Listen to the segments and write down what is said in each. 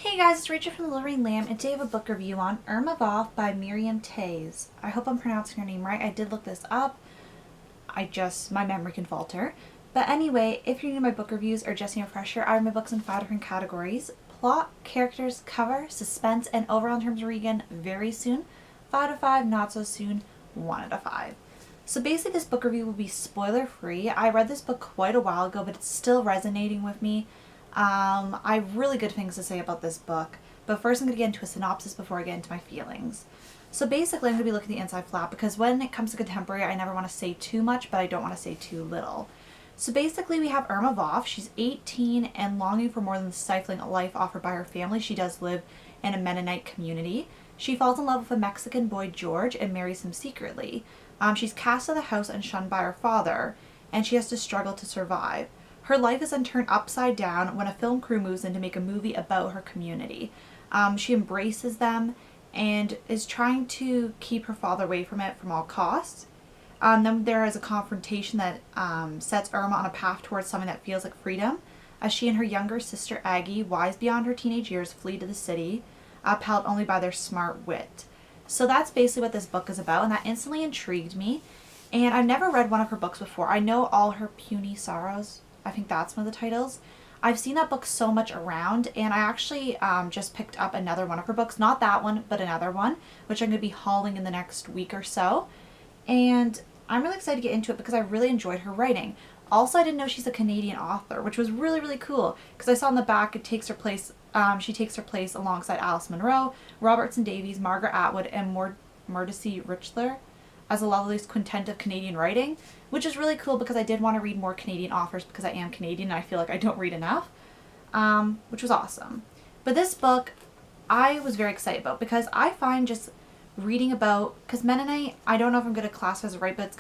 Hey guys, it's Rachel from the Luring Lamb, and today I have a book review on Irma Voth by Miriam Toews. I hope I'm pronouncing her name right. I did look this up. My memory can falter. But anyway, if you're new to my book reviews or just need a refresher, I have my books in 5 different categories: plot, characters, cover, suspense, and overall in terms of reading, very soon, 5 out of 5, not so soon, 1 out of 5. So basically this book review will be spoiler free. I read this book quite a while ago, but it's still resonating with me. I have really good things to say about this book, but first I'm going to get into a synopsis before I get into my feelings. So basically I'm going to be looking at the inside flap because when it comes to contemporary I never want to say too much, but I don't want to say too little. So basically we have Irma Voth. She's 18 and longing for more than the stifling life offered by her family. She does live in a Mennonite community. She falls in love with a Mexican boy, George, and marries him secretly. She's cast out of the house and shunned by her father, and she has to struggle to survive. Her life is then turned upside down when a film crew moves in to make a movie about her community. She embraces them and is trying to keep her father away from it from all costs. Then there is a confrontation that sets Irma on a path towards something that feels like freedom, as she and her younger sister Aggie, wise beyond her teenage years, flee to the city, upheld only by their smart wit. So that's basically what this book is about, and that instantly intrigued me. And I've never read one of her books before. I know All Her Puny Sorrows. I think that's one of the titles. I've seen that book so much around, and I actually just picked up another one of her books. Not that one, but another one, which I'm going to be hauling in the next week or so. And I'm really excited to get into it because I really enjoyed her writing. Also, I didn't know she's a Canadian author, which was really, really cool because I saw in the back she takes her place alongside Alice Munro, Robertson Davies, Margaret Atwood, and Mordecai Richler as a lovely quintet of Canadian writing, which is really cool because I did want to read more Canadian authors because I am Canadian and I feel like I don't read enough, which was awesome. But this book I was very excited about because I find just reading about, because Mennonite, I don't know if I'm going to classify as right, but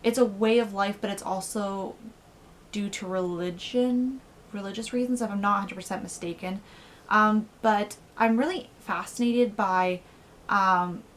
it's a way of life, but it's also due to religious reasons, if I'm not 100% mistaken. But I'm really fascinated by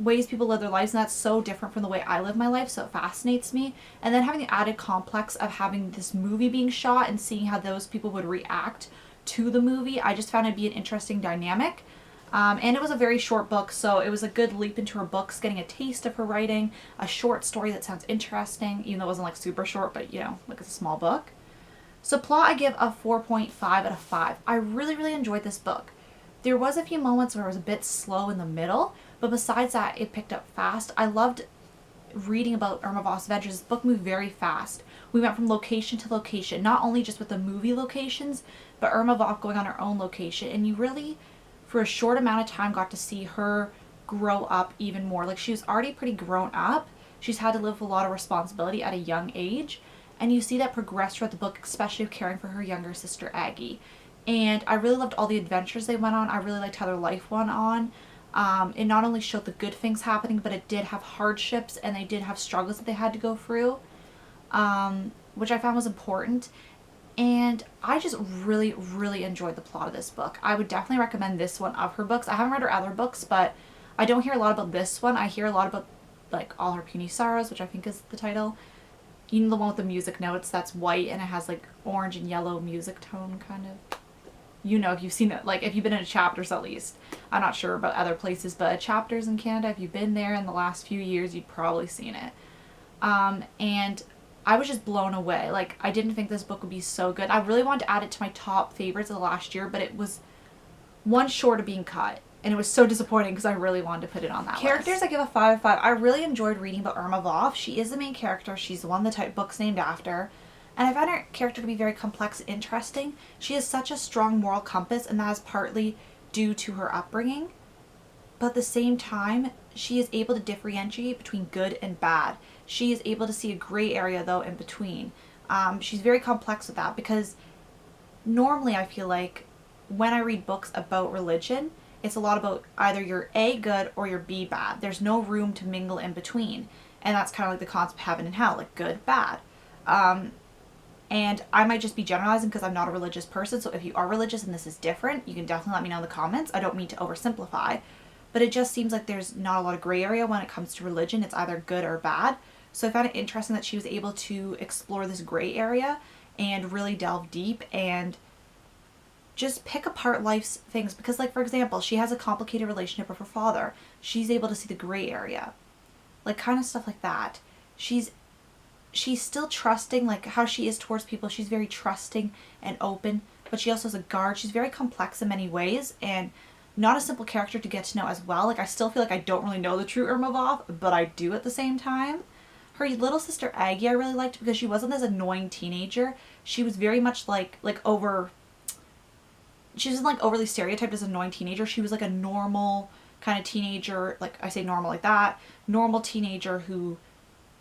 ways people live their lives, and that's so different from the way I live my life, so it fascinates me. And then having the added complex of having this movie being shot and seeing how those people would react to the movie, I just found it to be an interesting dynamic. And it was a very short book, so it was a good leap into her books, getting a taste of her writing, a short story that sounds interesting, even though it wasn't like super short, but like it's a small book. So plot, I give a 4.5 out of 5. I really, really enjoyed this book. There was a few moments where it was a bit slow in the middle, but besides that, it picked up fast. I loved reading about Irma Voth's adventures. This book moved very fast. We went from location to location, not only just with the movie locations, but Irma Voth going on her own location. And you really, for a short amount of time, got to see her grow up even more. Like, she was already pretty grown up. She's had to live with a lot of responsibility at a young age. And you see that progress throughout the book, especially of caring for her younger sister Aggie. And I really loved all the adventures they went on. I really liked how their life went on. It not only showed the good things happening, but it did have hardships and they did have struggles that they had to go through, which I found was important. And I just really, really enjoyed the plot of this book. I would definitely recommend this one of her books. I haven't read her other books, but I don't hear a lot about this one. I hear a lot about like All Her Puny Sorrows, which I think is the title. You know, the one with the music notes that's white and it has like orange and yellow music tone kind of. You know, if you've seen it, like if you've been in a Chapters at least. I'm not sure about other places, but Chapters in Canada, if you've been there in the last few years, you'd probably seen it. And I was just blown away. Like, I didn't think this book would be so good. I really wanted to add it to my top favorites of the last year, but it was one short of being cut. And it was so disappointing because I really wanted to put it on that Characters, list. I give a 5 out of 5. I really enjoyed reading about Irma Voth. She is the main character. She's the one the book's named after. And I found her character to be very complex and interesting. She has such a strong moral compass, and that is partly due to her upbringing. But at the same time, she is able to differentiate between good and bad. She is able to see a gray area, though, in between. She's very complex with that because normally I feel like when I read books about religion, it's a lot about either you're A, good, or you're B, bad. There's no room to mingle in between. And that's kind of like the concept of heaven and hell, like good, bad. And I might just be generalizing because I'm not a religious person, so if you are religious and this is different, you can definitely let me know in the comments. I don't mean to oversimplify, but it just seems like there's not a lot of gray area when it comes to religion. It's either good or bad. So I found it interesting that she was able to explore this gray area and really delve deep and just pick apart life's things, because like, for example, she has a complicated relationship with her father. She's able to see the gray area, like kind of stuff like that. She's still trusting, like how she is towards people. She's very trusting and open, but she also has a guard. She's very complex in many ways, and not a simple character to get to know as well. Like, I still feel like I don't really know the true Irma Voth, but I do at the same time. Her little sister Aggie I really liked, because she wasn't this annoying teenager. She was very much she wasn't like overly stereotyped as an annoying teenager. She was like a normal kind of teenager, like I say normal like that, normal teenager who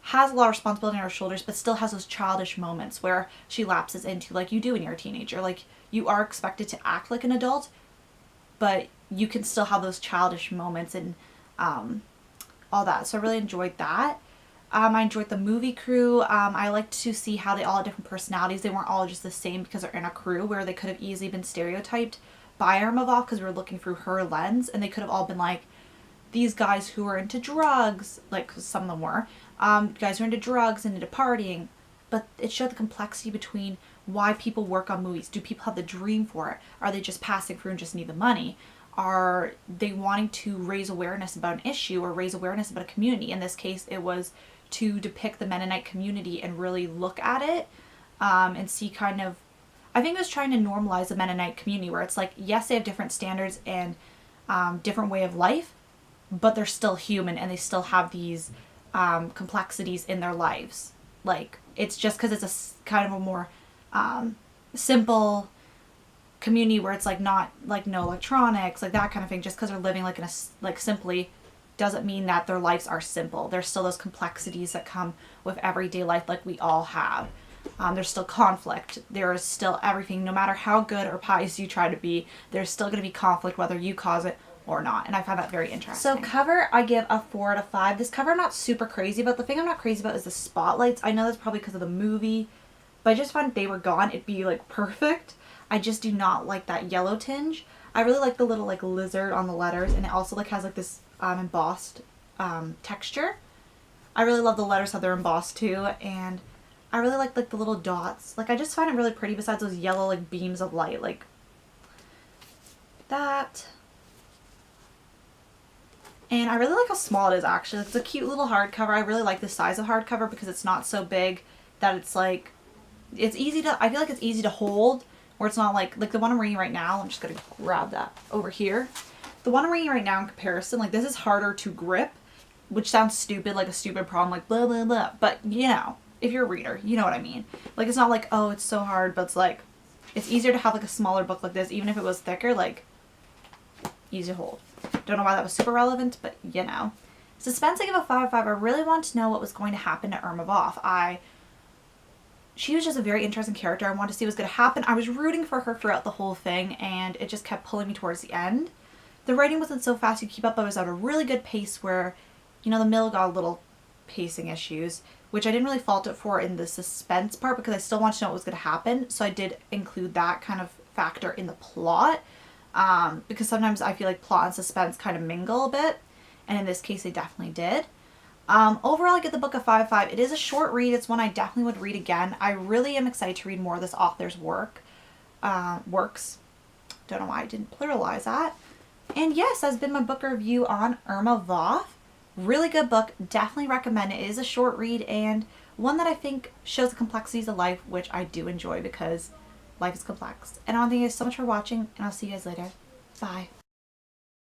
has a lot of responsibility on her shoulders, but still has those childish moments where she lapses into, like you do when you're a teenager. Like, you are expected to act like an adult, but you can still have those childish moments and all that. So I really enjoyed that. I enjoyed the movie crew. I liked to see how they all had different personalities. They weren't all just the same because they're in a crew, where they could have easily been stereotyped by Irma Voth because we were looking through her lens, and they could have all been like these guys who are into drugs, like 'cause some of them were, guys who are into drugs and into partying. But it showed the complexity between why people work on movies. Do people have the dream for it? Are they just passing through and just need the money? Are they wanting to raise awareness about an issue or raise awareness about a community? In this case, it was to depict the Mennonite community and really look at it and see kind of, I think it was trying to normalize the Mennonite community, where it's like, yes, they have different standards and different way of life, but they're still human and they still have these complexities in their lives. Like, it's just because it's a kind of a more simple community where it's like not like no electronics, like that kind of thing, just because they're living like in a like simply doesn't mean that their lives are simple. There's still those complexities that come with everyday life, like we all have. There's still conflict. There is still everything. No matter how good or pious you try to be, there's still going to be conflict whether you cause it or not. And I find that very interesting. So cover, I give a 4 out of 5. This cover I'm not super crazy about. The thing I'm not crazy about is the spotlights. I know that's probably because of the movie, but I just find if they were gone, it'd be like perfect. I just do not like that yellow tinge. I really like the little like lizard on the letters, and it also like has like this embossed texture. I really love the letters how they're embossed too, and I really like the little dots. Like, I just find it really pretty besides those yellow like beams of light, like that. And I really like how small it is actually. It's a cute little hardcover. I really like the size of hardcover because it's not so big that it's like, it's easy to, I feel like it's easy to hold, where it's not like the one I'm reading right now. I'm just going to grab that over here. The one I'm reading right now in comparison, like this is harder to grip, which sounds stupid, like a stupid problem, like blah, blah, blah. But you know, if you're a reader, you know what I mean. Like, it's not like, oh, it's so hard, but it's like, it's easier to have like a smaller book like this, even if it was thicker, like easy to hold. Don't know why that was super relevant, but you know. Suspense, I give a 5 out of 5. I really wanted to know what was going to happen to Irma Voth. She was just a very interesting character. I wanted to see what was going to happen. I was rooting for her throughout the whole thing, and it just kept pulling me towards the end. The writing wasn't so fast to keep up, but it was at a really good pace where, you know, the middle got a little pacing issues, which I didn't really fault it for in the suspense part because I still wanted to know what was going to happen. So I did include that kind of factor in the plot, because sometimes I feel like plot and suspense kind of mingle a bit, and in this case they definitely did. Overall, I give the book a 5 out of 5. It is a short read. It's one I definitely would read again. I really am excited to read more of this author's works. Don't know why I didn't pluralize that. And yes, that's been my book review on Irma Voth. Really good book. Definitely recommend it. It is a short read and one that I think shows the complexities of life, which I do enjoy because life is complex. And I want to thank you guys so much for watching, and I'll see you guys later. Bye.